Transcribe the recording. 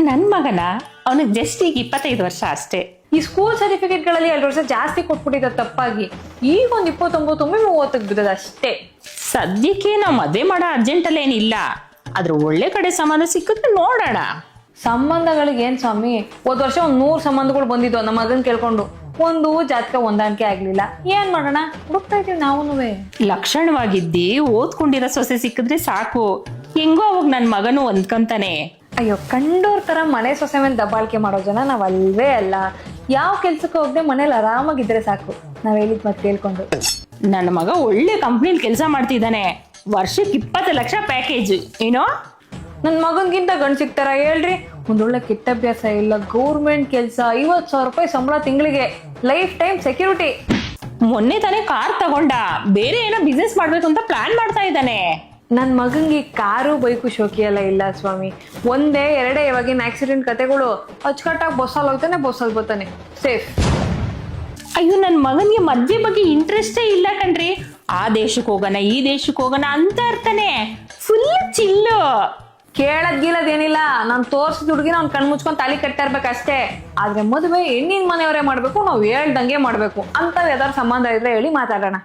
ನನ್ ಮಗನ ಅವನಿಗೆ ಜಸ್ಟ್ ಈಗ 25 ವರ್ಷ ಅಷ್ಟೇ. ಈ ಸ್ಕೂಲ್ ಸರ್ಟಿಫಿಕೇಟ್ಗಳಲ್ಲಿ 2 ವರ್ಷ ಜಾಸ್ತಿ ಕೊಟ್ಬಿಟ್ಟಿದ್ದ ತಪ್ಪಾಗಿ. ಈಗ ಒಂದು 29 30 ಬಿದ್ದದ ಅಷ್ಟೇ. ಸದ್ಯಕ್ಕೆ ನಾವು ಮದ್ವೆ ಮಾಡೋ ಅರ್ಜೆಂಟಲ್ಲಿ ಏನಿಲ್ಲ, ಆದ್ರೆ ಒಳ್ಳೆ ಕಡೆ ಸಂಬಂಧ ಸಿಕ್ಕಿದ್ರೆ ನೋಡೋಣ. ಸಂಬಂಧಗಳಿಗೆ ಏನ್ ಸ್ವಾಮಿ, ಹೋದ್ ವರ್ಷ 100 ಸಂಬಂಧಗಳು ಬಂದಿದ್ವು ನಮ್ಮ ಮಗನ್ ಕೇಳ್ಕೊಂಡು. ಒಂದು ಜಾತಕ ಹೊಂದಾಣಿಕೆ ಆಗ್ಲಿಲ್ಲ. ಏನ್ ಮಾಡೋಣ, ಹುಡುಕ್ತಾ ಇದೀವಿ ನಾವುನುವೆ. ಲಕ್ಷಣವಾಗಿದ್ದಿ ಓದ್ಕೊಂಡಿರೋ ಸೊಸೆ ಸಿಕ್ಕಿದ್ರೆ ಸಾಕು, ಹೆಂಗೋ ಅವಾಗ ನನ್ ಮಗನು ಹೊಂದ್ಕೊಂತಾನೆ. ಅಯ್ಯೋ, ಕಂಡೋರ್ ತರ ಮನೆ ಸೊಸೆ ಮೇಲೆ ದಬ್ಬಾಳಿಕೆ ಮಾಡೋ ಜನ ನಾವ್ ಅಲ್ವೇ ಅಲ್ಲ. ಯಾವ ಕೆಲ್ಸಕ್ಕೆ ಹೋಗದೆ ಮನೇಲಿ ಆರಾಮಾಗಿದ್ರೆ ಸಾಕು, ನಾವ್ ಹೇಳಿದ್ ಮತ್ತೆ ಕೇಳ್ಕೊಂಡು. ನನ್ನ ಮಗ ಒಳ್ಳೆ ಕಂಪ್ನಿಲಿ ಕೆಲಸ ಮಾಡ್ತಿದ್ದಾನೆ, ವರ್ಷಕ್ಕೆ 20 ಲಕ್ಷ ಪ್ಯಾಕೇಜ್. ಏನೋ ನನ್ ಮಗನ್ಗಿಂತ ಗಂಡ್ ಸಿಗ್ತಾರ ಹೇಳ್ರಿ? ಒಂದೊಳ್ಳೆ ಕೆಟ್ಟಭ್ಯಾಸ ಇಲ್ಲ, ಗೌರ್ಮೆಂಟ್ ಕೆಲ್ಸ, 50,000 ರೂಪಾಯಿ ಸಂಬಳ ತಿಂಗಳಿಗೆ, ಲೈಫ್ ಟೈಮ್ ಸೆಕ್ಯೂರಿಟಿ. ಮೊನ್ನೆ ತಾನೇ ಕಾರ್ ತಗೊಂಡ, ಬೇರೆ ಏನೋ ಬಿಸ್ನೆಸ್ ಮಾಡ್ಬೇಕು ಅಂತ ಪ್ಲಾನ್ ಮಾಡ್ತಾ ಇದ್ದಾನೆ. ನನ್ ಮಗಂಗೆ ಕಾರು ಬೈಕು ಶೋಕಿ ಎಲ್ಲ ಇಲ್ಲ ಸ್ವಾಮಿ. ಒಂದೇ ಎರಡೇ ಇವಾಗಿನ ಆಕ್ಸಿಡೆಂಟ್ ಕತೆಗಳು. ಅಚ್ಚುಕಟ್ಟಾಗಿ ಬಸ್ಸಲ್ಲಿ ಹೋಗ್ತಾನೆ, ಬಸ್ಸಲ್ಲಿ ಬರ್ತಾನೆ, ಸೇಫ್. ಅಯ್ಯೋ, ನನ್ ಮಗನ್ಗೆ ಮದ್ವೆ ಬಗ್ಗೆ ಇಂಟ್ರೆಸ್ಟೇ ಇಲ್ಲ ಕಣ್ರಿ. ಆ ದೇಶಕ್ಕೆ ಹೋಗೋಣ ಈ ದೇಶಕ್ಕೆ ಹೋಗೋಣ ಅಂತ ಇರ್ತಾನೆ, ಫುಲ್ ಚಿಲ್ಲು. ಕೇಳದ್ ಗೀಳದೇನಿಲ್ಲ, ನಾನ್ ತೋರ್ಸಿದ ಹುಡುಗಿನ ಅವ್ನ್ ಕಣ್ ಮುಚ್ಕೊಂಡ್ ತಾಲಿ ಕಟ್ತಾ ಇರ್ಬೇಕಷ್ಟೇ. ಆದ್ರೆ ಮದುವೆ ಹೆಣ್ಣಿನ ಮನೆಯವರೇ ಮಾಡ್ಬೇಕು, ನಾವ್ ಹೇಳ್ದಂಗೆ ಮಾಡ್ಬೇಕು. ಅಂತ ಯಾವ್ದಾದ್ರು ಸಂಬಂಧ ಇದ್ರೆ ಹೇಳಿ ಮಾತಾಡೋಣ.